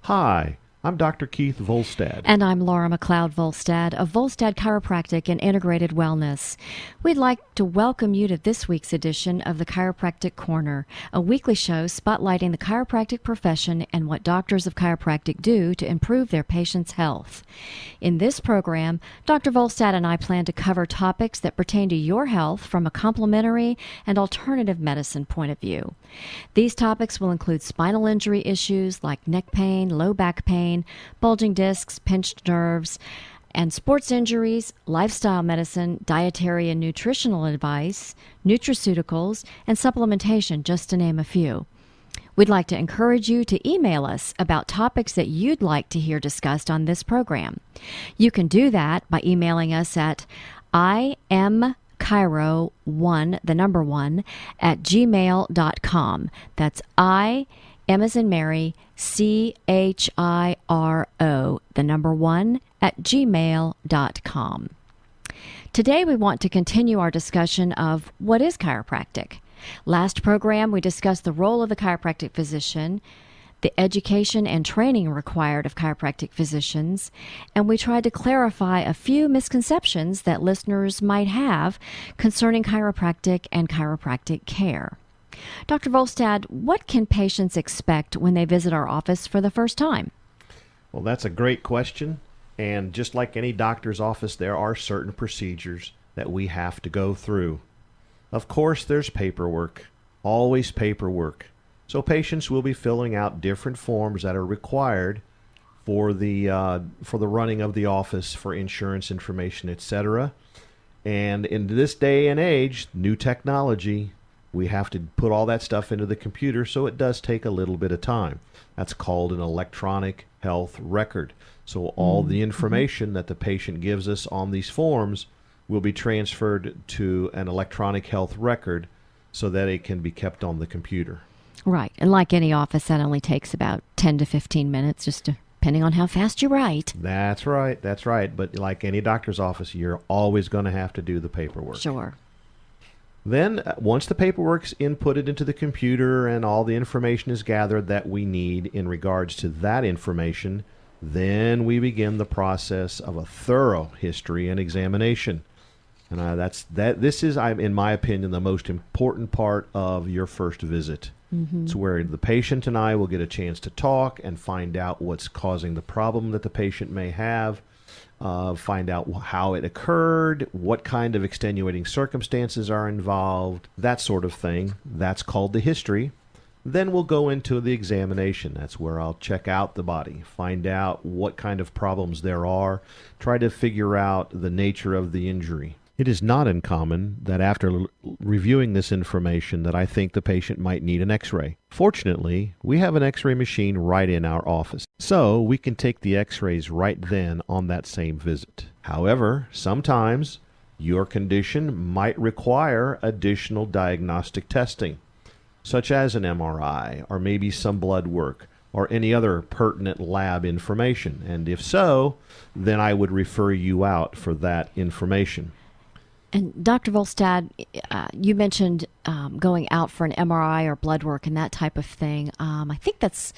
Hi, I'm Dr. Keith Volstad. And I'm Laura McLeod Volstad of Volstad Chiropractic and Integrated Wellness. We'd like to welcome you to this week's edition of the Chiropractic Corner, a weekly show spotlighting the chiropractic profession and what doctors of chiropractic do to improve their patients' health. In this program, Dr. Volstad and I plan to cover topics that pertain to your health from a complementary and alternative medicine point of view. These topics will include spinal injury issues like neck pain, low back pain, bulging discs, pinched nerves, and sports injuries, lifestyle medicine, dietary and nutritional advice, nutraceuticals, and supplementation, just to name a few. We'd like to encourage you to email us about topics that you'd like to hear discussed on this program. You can do that by emailing us at imchiro1, the number 1, at gmail.com. That's M as in Mary, CHIRO, the number 1, at gmail.com. Today we want to continue our discussion of what is chiropractic. Last program we discussed the role of the chiropractic physician, the education and training required of chiropractic physicians, and we tried to clarify a few misconceptions that listeners might have concerning chiropractic and chiropractic care. Dr. Volstad, what can patients expect when they visit our office for the first time? Well, that's a great question. And just like any doctor's office, there are certain procedures that we have to go through. Of course, there's paperwork, always paperwork. So patients will be filling out different forms that are required for the running of the office, for insurance information, etc. And in this day and age, new technology, we have to put all that stuff into the computer, so it does take a little bit of time. That's called an electronic health record. So all the information that the patient gives us on these forms will be transferred to an electronic health record so that it can be kept on the computer. Right. And like any office, that only takes about 10 to 15 minutes, just depending on how fast you write. That's right. That's right. But like any doctor's office, you're always going to have to do the paperwork. Sure. Then, once the paperwork's inputted into the computer and all the information is gathered that we need in regards to that information, then we begin the process of a thorough history and examination. And this is, in my opinion, the most important part of your first visit. It's where the patient and I will get a chance to talk and find out what's causing the problem that the patient may have. Find out how it occurred, what kind of extenuating circumstances are involved, that sort of thing. That's called the history. Then we'll go into the examination. That's where I'll check out the body, find out what kind of problems there are, try to figure out the nature of the injury. It is not uncommon that after reviewing this information that I think the patient might need an x-ray. Fortunately, we have an x-ray machine right in our office, so we can take the x-rays right then on that same visit. However, sometimes your condition might require additional diagnostic testing, such as an MRI or maybe some blood work or any other pertinent lab information. And if so, then I would refer you out for that information. And Dr. Volstad, you mentioned going out for an MRI or blood work and that type of thing. I think that's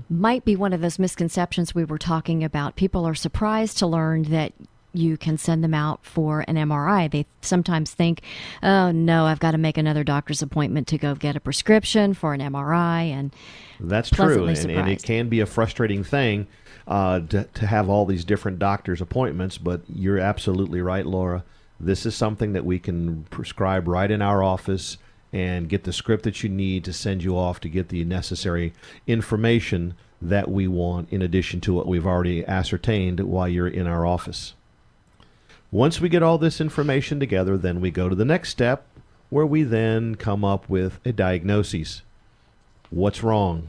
might be one of those misconceptions we were talking about. People are surprised to learn that you can send them out for an MRI. They sometimes think, oh, no, I've got to make another doctor's appointment to go get a prescription for an MRI. And that's true, and it can be a frustrating thing to have all these different doctor's appointments, but you're absolutely right, Laura. This is something that we can prescribe right in our office and get the script that you need to send you off to get the necessary information that we want in addition to what we've already ascertained while you're in our office. Once we get all this information together, then we go to the next step where we then come up with a diagnosis. What's wrong?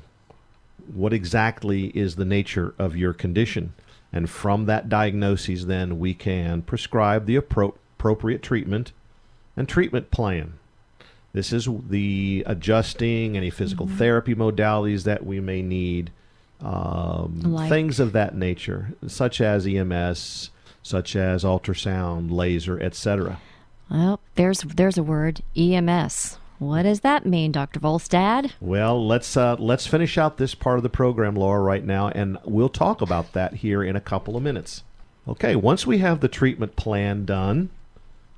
What exactly is the nature of your condition? And from that diagnosis, then we can prescribe the appropriate treatment and treatment plan. This is the adjusting, any physical therapy modalities that we may need, things of that nature, such as EMS, such as ultrasound, laser, etc. Well, there's a word, EMS. What does that mean, Dr. Volstad? Well, let's finish out this part of the program, Laura, right now, and we'll talk about that here in a couple of minutes. Okay, once we have the treatment plan done,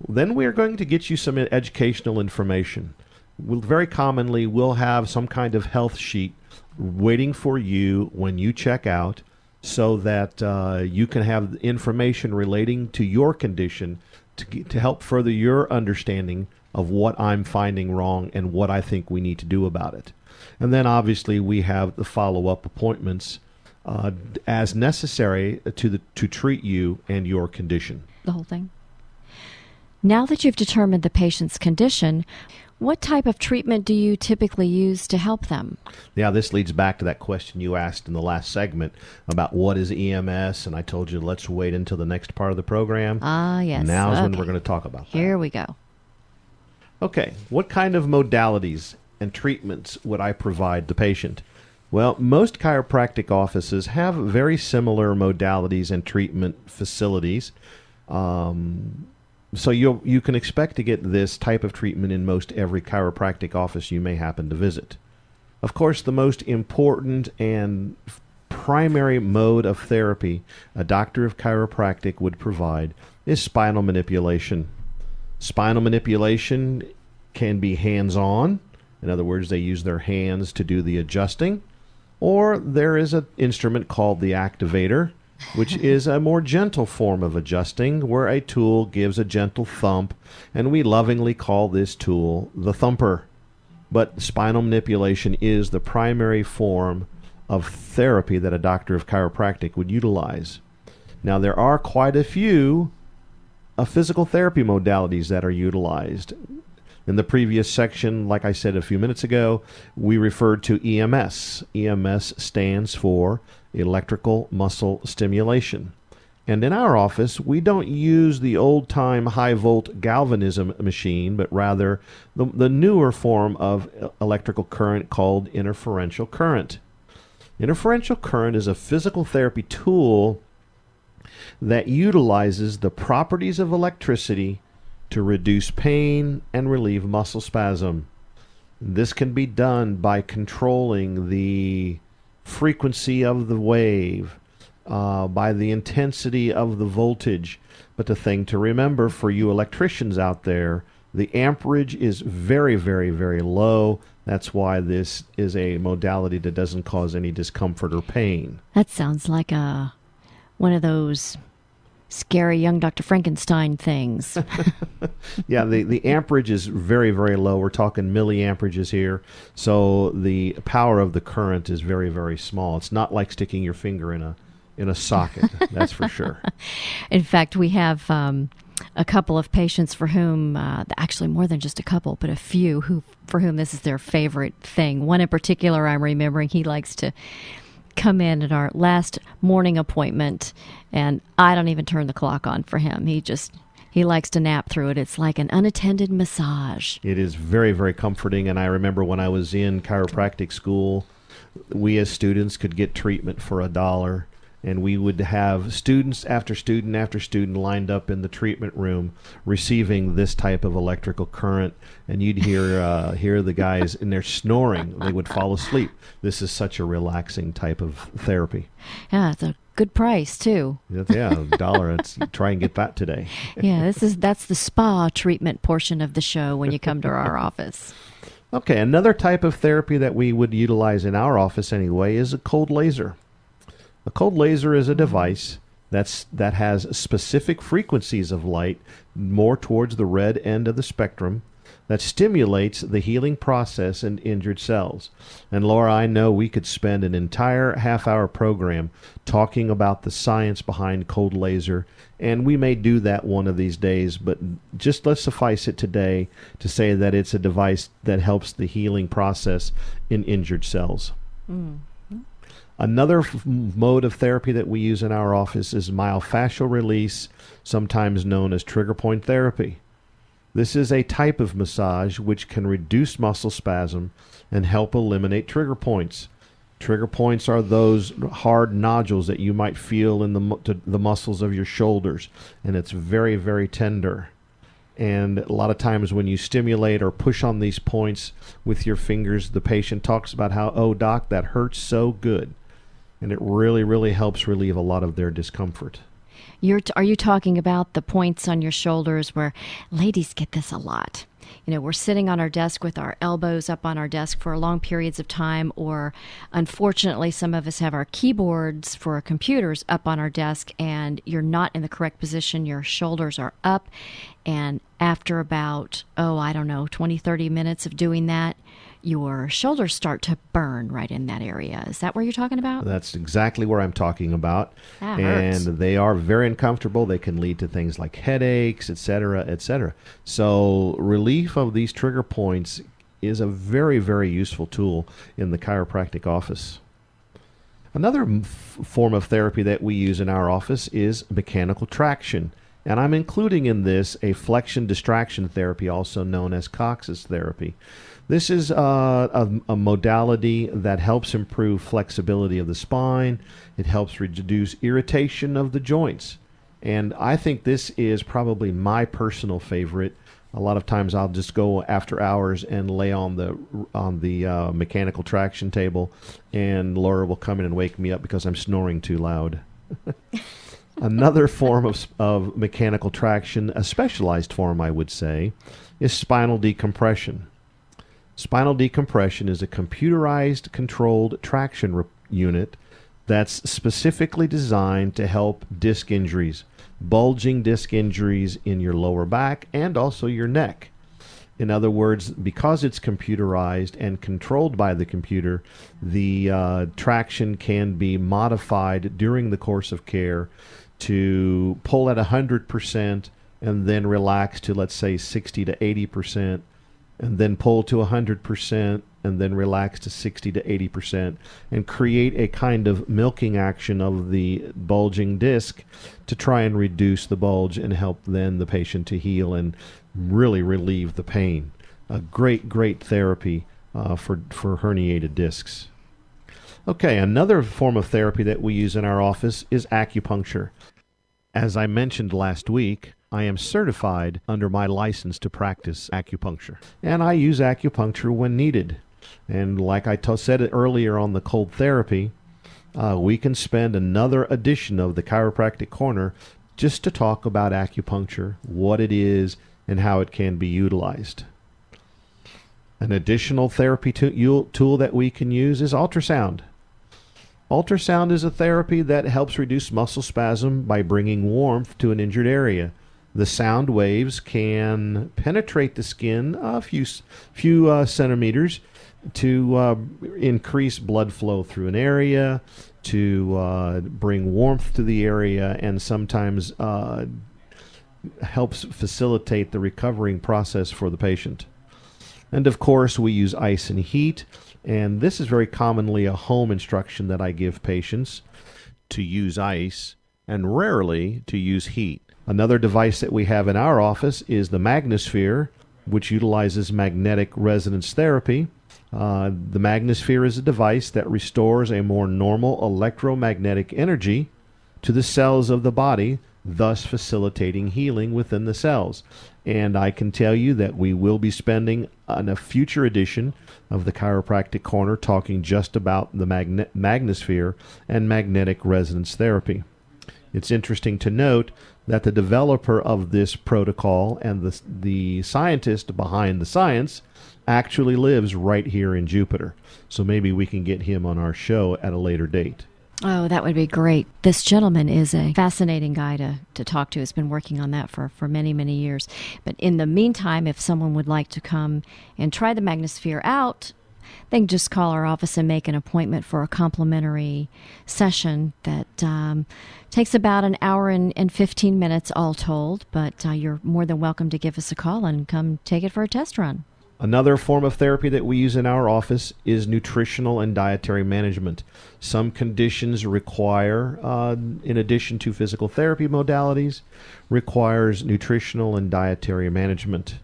then we are going to get you some educational information. Very commonly, we'll have some kind of health sheet waiting for you when you check out so that you can have information relating to your condition to help further your understanding of what I'm finding wrong and what I think we need to do about it. And then obviously we have the follow-up appointments as necessary to treat you and your condition. The whole thing. Now that you've determined the patient's condition, what type of treatment do you typically use to help them? Yeah, this leads back to that question you asked in the last segment about what is EMS, and I told you let's wait until the next part of the program. Ah, yes. Now's when we're going to talk about that. Here we go. Okay, what kind of modalities and treatments would I provide the patient? Well, most chiropractic offices have very similar modalities and treatment facilities. So you can expect to get this type of treatment in most every chiropractic office you may happen to visit. Of course, the most important and primary mode of therapy a doctor of chiropractic would provide is spinal manipulation. Spinal manipulation can be hands-on. In other words, they use their hands to do the adjusting. Or there is an instrument called the activator, which is a more gentle form of adjusting, where a tool gives a gentle thump, and we lovingly call this tool the thumper. But spinal manipulation is the primary form of therapy that a doctor of chiropractic would utilize. Now, there are quite a few physical therapy modalities that are utilized. In the previous section, like I said a few minutes ago, we referred to EMS. EMS stands for electrical muscle stimulation. And in our office, we don't use the old-time high-volt galvanism machine, but rather the newer form of electrical current called interferential current. Interferential current is a physical therapy tool that utilizes the properties of electricity to reduce pain and relieve muscle spasm. This can be done by controlling the frequency of the wave, by the intensity of the voltage. But the thing to remember for you electricians out there, the amperage is very, very, very low. That's why this is a modality that doesn't cause any discomfort or pain. That sounds like one of those scary young Dr. Frankenstein things. Yeah, the amperage is very, very low. We're talking milliamperages here. So the power of the current is very, very small. It's not like sticking your finger in a socket, that's for sure. In fact, we have a couple of patients for whom, actually more than just a couple, but a few for whom this is their favorite thing. One in particular I'm remembering, he likes to come in at our last morning appointment, and I don't even turn the clock on for him. He likes to nap through it. It's like an unattended massage. It is very, very comforting, and I remember when I was in chiropractic school, we as students could get treatment for $1, and we would have students after student after student lined up in the treatment room receiving this type of electrical current, and you'd hear the guys in there snoring. They would fall asleep. This is such a relaxing type of therapy. Yeah, it's a good price too. Yeah, $1. Let's try and get that today. Yeah, that's the spa treatment portion of the show when you come to our office. Okay, another type of therapy that we would utilize in our office anyway is a cold laser. A cold laser is a device that has specific frequencies of light, more towards the red end of the spectrum, that stimulates the healing process in injured cells. And Laura, I know we could spend an entire half-hour program talking about the science behind cold laser, and we may do that one of these days, but just let's suffice it today to say that it's a device that helps the healing process in injured cells. Another mode of therapy that we use in our office is myofascial release, sometimes known as trigger point therapy. This is a type of massage which can reduce muscle spasm and help eliminate trigger points. Trigger points are those hard nodules that you might feel in the muscles of your shoulders, and it's very, very tender. And a lot of times when you stimulate or push on these points with your fingers, the patient talks about how, oh, doc, that hurts so good. And it really, really helps relieve a lot of their discomfort. Are you talking about the points on your shoulders where ladies get this a lot? You know, we're sitting on our desk with our elbows up on our desk for long periods of time, or unfortunately, some of us have our keyboards for our computers up on our desk, and you're not in the correct position. Your shoulders are up, and after about, 20, 30 minutes of doing that, your shoulders start to burn right in that area. Is that what you're talking about? That's exactly where I'm talking about. That hurts. And they are very uncomfortable. They can lead to things like headaches, etc., etc. So relief of these trigger points is a very, very useful tool in the chiropractic office. Another form of therapy that we use in our office is mechanical traction. And I'm including in this a flexion distraction therapy, also known as Cox's therapy. This is a modality that helps improve flexibility of the spine. It helps reduce irritation of the joints. And I think this is probably my personal favorite. A lot of times I'll just go after hours and lay on the mechanical traction table, and Laura will come in and wake me up because I'm snoring too loud. Another form of mechanical traction, a specialized form I would say, is spinal decompression. Spinal decompression is a computerized controlled traction unit that's specifically designed to help disc injuries, bulging disc injuries in your lower back and also your neck. In other words, because it's computerized and controlled by the computer, the traction can be modified during the course of care to pull at 100% and then relax to, let's say, 60 to 80%, and then pull to 100% and then relax to 60 to 80%, and create a kind of milking action of the bulging disc to try and reduce the bulge and help then the patient to heal and really relieve the pain. A great, great therapy for herniated discs. Okay, another form of therapy that we use in our office is acupuncture. As I mentioned last week, I am certified under my license to practice acupuncture, and I use acupuncture when needed. And like I said earlier on the cold therapy, we can spend another edition of the Chiropractic Corner just to talk about acupuncture, what it is, and how it can be utilized. An additional therapy tool that we can use is ultrasound. Ultrasound is a therapy that helps reduce muscle spasm by bringing warmth to an injured area. The sound waves can penetrate the skin a few centimeters to increase blood flow through an area, to bring warmth to the area, and sometimes helps facilitate the recovering process for the patient. And of course, we use ice and heat, and this is very commonly a home instruction that I give patients, to use ice and rarely to use heat. Another device that we have in our office is the Magnosphere, which utilizes magnetic resonance therapy. The Magnosphere is a device that restores a more normal electromagnetic energy to the cells of the body, thus facilitating healing within the cells. And I can tell you that we will be spending on a future edition of the Chiropractic Corner talking just about the Magnosphere and magnetic resonance therapy. It's interesting to note that the developer of this protocol and the scientist behind the science actually lives right here in Jupiter. So maybe we can get him on our show at a later date. Oh, that would be great. This gentleman is a fascinating guy to talk to. Has been working on that for many, many years. But in the meantime, if someone would like to come and try the Magnosphere out, they can just call our office and make an appointment for a complimentary session that takes about an hour and 15 minutes all told. But you're more than welcome to give us a call and come take it for a test run. Another form of therapy that we use in our office is nutritional and dietary management. Some conditions require, in addition to physical therapy modalities, requires nutritional and dietary management.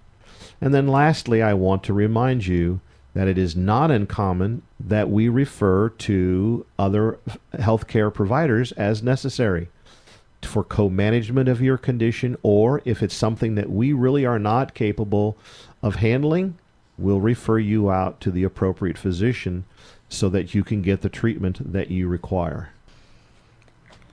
And then lastly, I want to remind you that it is not uncommon that we refer to other healthcare providers as necessary for co-management of your condition, or if it's something that we really are not capable of handling, we'll refer you out to the appropriate physician so that you can get the treatment that you require.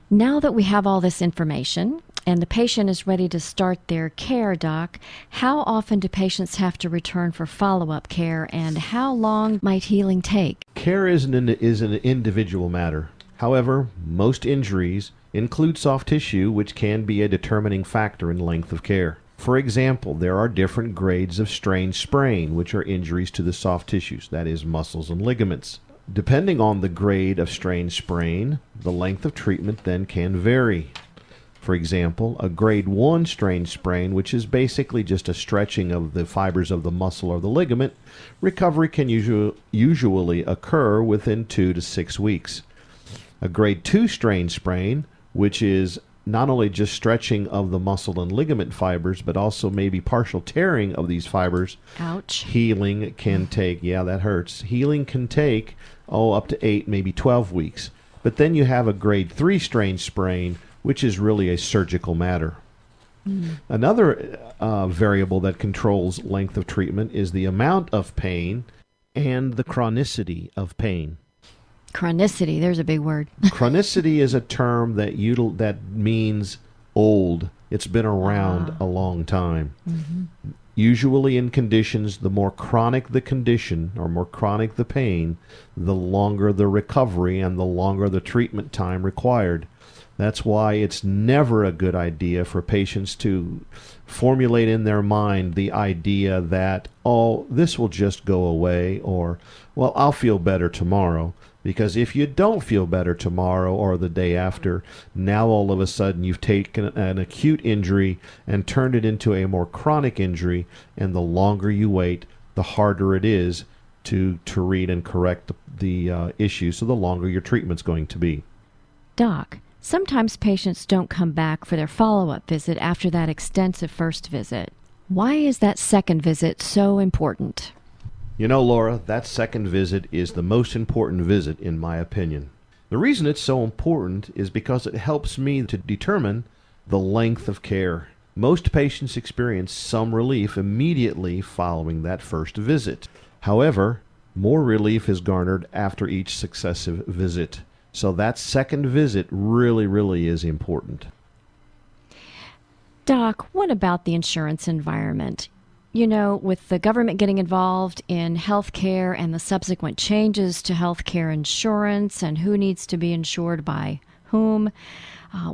Now that we have all this information and the patient is ready to start their care, Doc, how often do patients have to return for follow-up care, and how long might healing take? Care is an individual matter. However, most injuries include soft tissue, which can be a determining factor in length of care. For example, there are different grades of strain sprain, which are injuries to the soft tissues, that is, muscles and ligaments. Depending on the grade of strain sprain, the length of treatment then can vary. For example, a grade 1 strain sprain, which is basically just a stretching of the fibers of the muscle or the ligament, recovery can usually occur within 2 to 6 weeks. A grade 2 strain sprain, which is not only just stretching of the muscle and ligament fibers, but also maybe partial tearing of these fibers. Ouch. Healing can take, that hurts. Healing can take, up to 8, maybe 12 weeks. But then you have a grade 3 strain sprain, which is really a surgical matter. Another variable that controls length of treatment is the amount of pain and the chronicity of pain. Chronicity, there's a big word. Chronicity is a term that means old. It's been around a long time. Mm-hmm. Usually in conditions, the more chronic the condition or more chronic the pain, the longer the recovery and the longer the treatment time required. That's why it's never a good idea for patients to formulate in their mind the idea that, this will just go away, or, I'll feel better tomorrow. Because if you don't feel better tomorrow or the day after, now all of a sudden you've taken an acute injury and turned it into a more chronic injury, and the longer you wait, the harder it is to read and correct the issue, so the longer your treatment's going to be. Doc, sometimes patients don't come back for their follow-up visit after that extensive first visit. Why is that second visit so important? Laura, that second visit is the most important visit in my opinion. The reason it's so important is because it helps me to determine the length of care. Most patients experience some relief immediately following that first visit. However, more relief is garnered after each successive visit. So that second visit really, really is important. Doc, what about the insurance environment? With the government getting involved in health care and the subsequent changes to health care insurance and who needs to be insured by whom,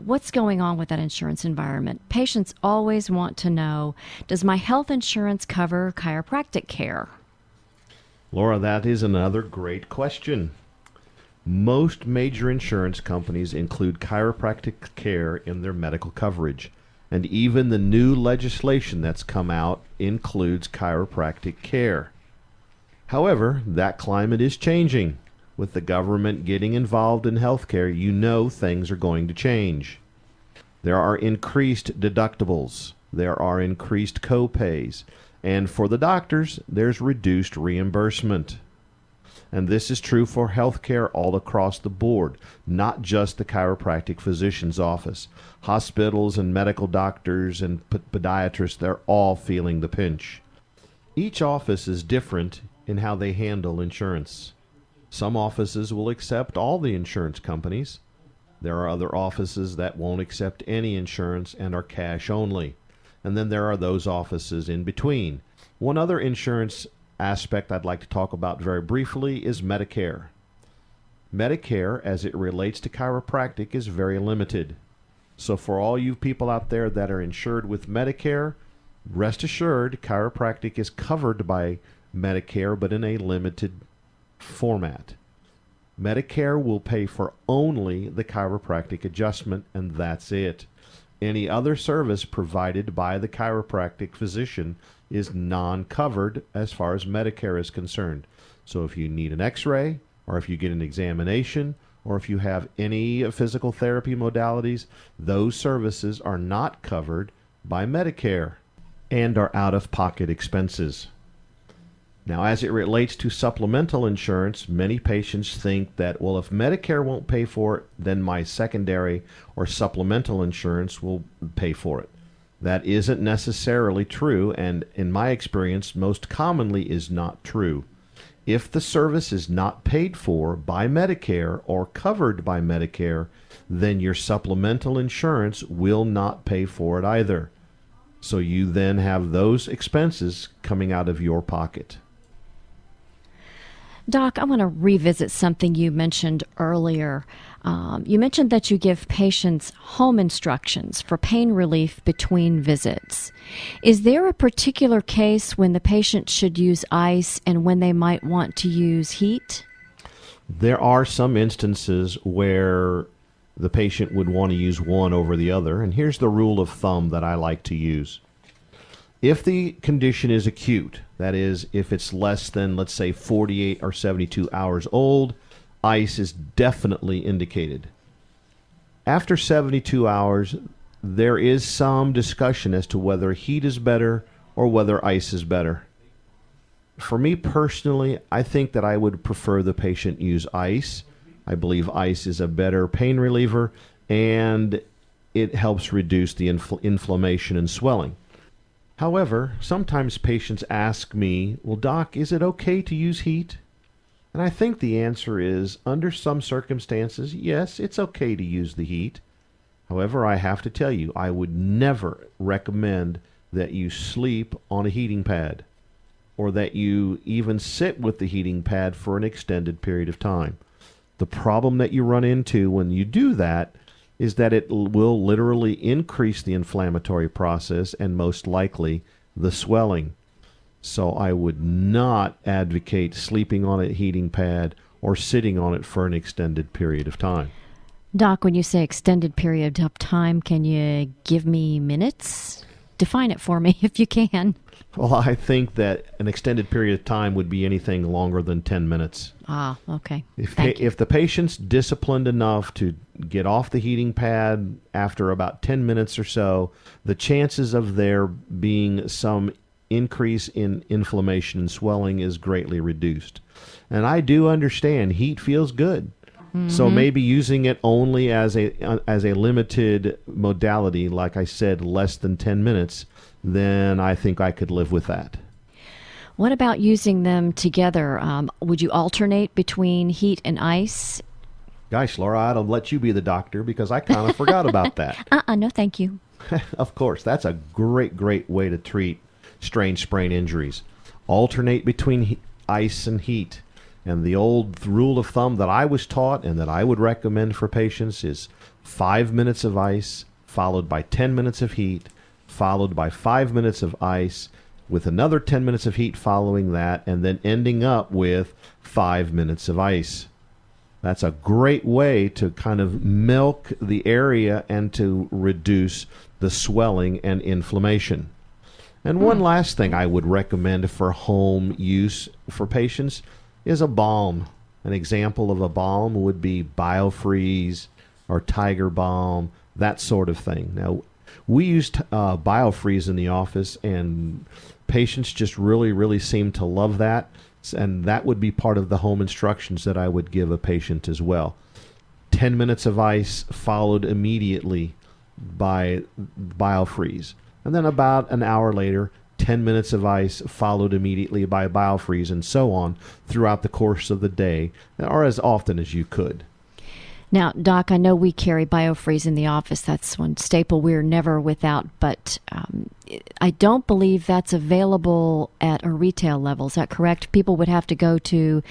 what's going on with that insurance environment? Patients always want to know, does my health insurance cover chiropractic care? Laura, that is another great question. Most major insurance companies include chiropractic care in their medical coverage. And even the new legislation that's come out includes chiropractic care. However, that climate is changing. With the government getting involved in healthcare, things are going to change. There are increased deductibles. There are increased co-pays. And for the doctors, there's reduced reimbursement. And this is true for healthcare all across the board, not just the chiropractic physician's office. Hospitals and medical doctors and podiatrists, they're all feeling the pinch. Each office is different in how they handle insurance. Some offices will accept all the insurance companies. There are other offices that won't accept any insurance and are cash only. And then there are those offices in between. One other insurance aspect I'd like to talk about very briefly is Medicare. Medicare, as it relates to chiropractic, is very limited. So for all you people out there that are insured with Medicare, rest assured chiropractic is covered by Medicare, but in a limited format. Medicare will pay for only the chiropractic adjustment, and that's it. Any other service provided by the chiropractic physician is non-covered as far as Medicare is concerned. So if you need an x-ray, or if you get an examination, or if you have any physical therapy modalities, those services are not covered by Medicare and are out-of-pocket expenses. Now, as it relates to supplemental insurance, many patients think that, well, if Medicare won't pay for it, then my secondary or supplemental insurance will pay for it. That isn't necessarily true, and in my experience, most commonly is not true. If the service is not paid for by Medicare or covered by Medicare, then your supplemental insurance will not pay for it either. So you then have those expenses coming out of your pocket. Doc, I want to revisit something you mentioned earlier. You mentioned that you give patients home instructions for pain relief between visits. Is there a particular case when the patient should use ice and when they might want to use heat? There are some instances where the patient would want to use one over the other, and here's the rule of thumb that I like to use. If the condition is acute, that is, if it's less than, let's say, 48 or 72 hours old, ice is definitely indicated. After 72 hours, there is some discussion as to whether heat is better or whether ice is better. For me personally, I think that I would prefer the patient use ice. I believe ice is a better pain reliever, and it helps reduce the inflammation and swelling. However, sometimes patients ask me, well, Doc, is it okay to use heat? And I think the answer is, under some circumstances, yes, it's okay to use the heat. However, I have to tell you, I would never recommend that you sleep on a heating pad or that you even sit with the heating pad for an extended period of time. The problem that you run into when you do that is that it will literally increase the inflammatory process and most likely the swelling. So I would not advocate sleeping on a heating pad or sitting on it for an extended period of time. Doc, when you say extended period of time, can you give me minutes? Define it for me if you can. Well, I think that an extended period of time would be anything longer than 10 minutes. Ah, okay. If the patient's disciplined enough to get off the heating pad after about 10 minutes or so, the chances of there being some increase in inflammation and swelling is greatly reduced. And I do understand heat feels good. Mm-hmm. So maybe using it only as a limited modality, like I said, less than 10 minutes, then I think I could live with that. What about using them together? Would you alternate between heat and ice? Gosh, Laura, I'd let you be the doctor because I kind of forgot about that. No, thank you. Of course, that's a great way to treat strain sprain injuries. Alternate between ice and heat. And the old rule of thumb that I was taught and that I would recommend for patients is 5 minutes of ice, followed by 10 minutes of heat, followed by 5 minutes of ice, with another 10 minutes of heat following that, and then ending up with 5 minutes of ice. That's a great way to kind of milk the area and to reduce the swelling and inflammation. And one last thing I would recommend for home use for patients is a balm. An example of a balm would be BioFreeze or Tiger Balm, that sort of thing. Now, we used BioFreeze in the office, and patients just really seem to love that, and that would be part of the home instructions that I would give a patient as well. 10 minutes of ice followed immediately by BioFreeze. And then about an hour later, 10 minutes of ice followed immediately by BioFreeze, and so on throughout the course of the day, or as often as you could. Now, Doc, I know we carry BioFreeze in the office. That's one staple we're never without, but I don't believe that's available at a retail level. Is that correct? People would have to go to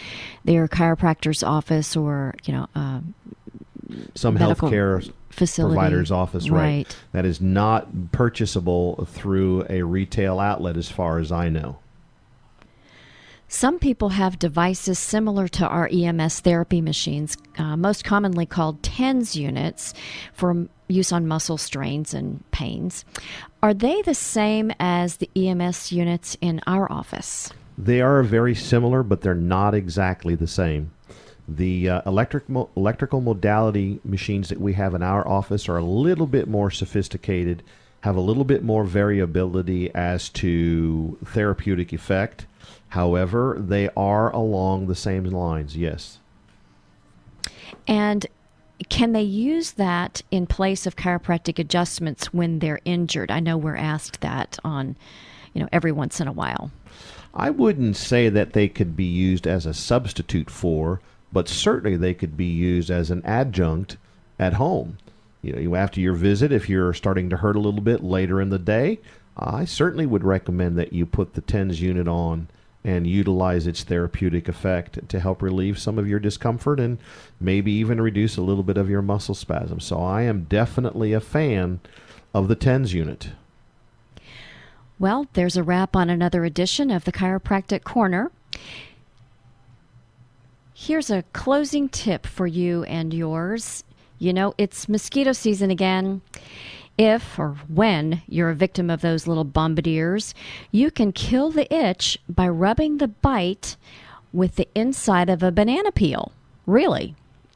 their chiropractor's office or, some healthcare facility provider's office, right? That is not purchasable through a retail outlet as far as I know. Some people have devices similar to our EMS therapy machines, most commonly called TENS units, for use on muscle strains and pains. Are they the same as the EMS units in our office? They are very similar, but they're not exactly the same. The electrical modality machines that we have in our office are a little bit more sophisticated, have a little bit more variability as to therapeutic effect. However, they are along the same lines, yes. And can they use that in place of chiropractic adjustments when they're injured? I know we're asked that on, every once in a while. I wouldn't say that they could be used as a substitute for, but certainly they could be used as an adjunct at home. After your visit, if you're starting to hurt a little bit later in the day, I certainly would recommend that you put the TENS unit on and utilize its therapeutic effect to help relieve some of your discomfort and maybe even reduce a little bit of your muscle spasm. So I am definitely a fan of the TENS unit. Well, there's a wrap on another edition of the Chiropractic Corner. Here's a closing tip for you and yours. It's mosquito season again. If or when you're a victim of those little bombardiers, you can kill the itch by rubbing the bite with the inside of a banana peel. Really,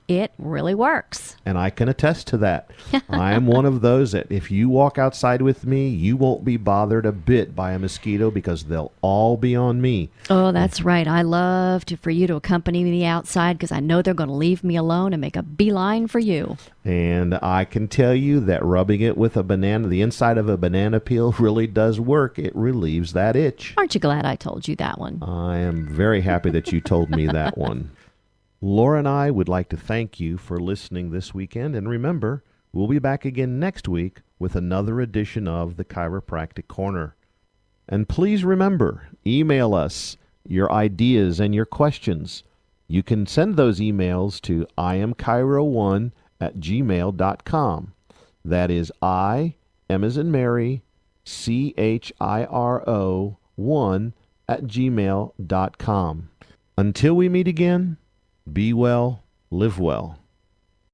it really works. And I can attest to that. I am one of those that if you walk outside with me, you won't be bothered a bit by a mosquito because they'll all be on me. Oh, that's right. I love for you to accompany me outside because I know they're going to leave me alone and make a beeline for you. And I can tell you that rubbing it with the inside of a banana peel really does work. It relieves that itch. Aren't you glad I told you that one? I am very happy that you told me that one. Laura and I would like to thank you for listening this weekend. And remember, we'll be back again next week with another edition of the Chiropractic Corner. And please remember, email us your ideas and your questions. You can send those emails to iamchiro1@gmail.com. That is I, M as in Mary, CHIRO 1@gmail.com. Until we meet again, be well, live well.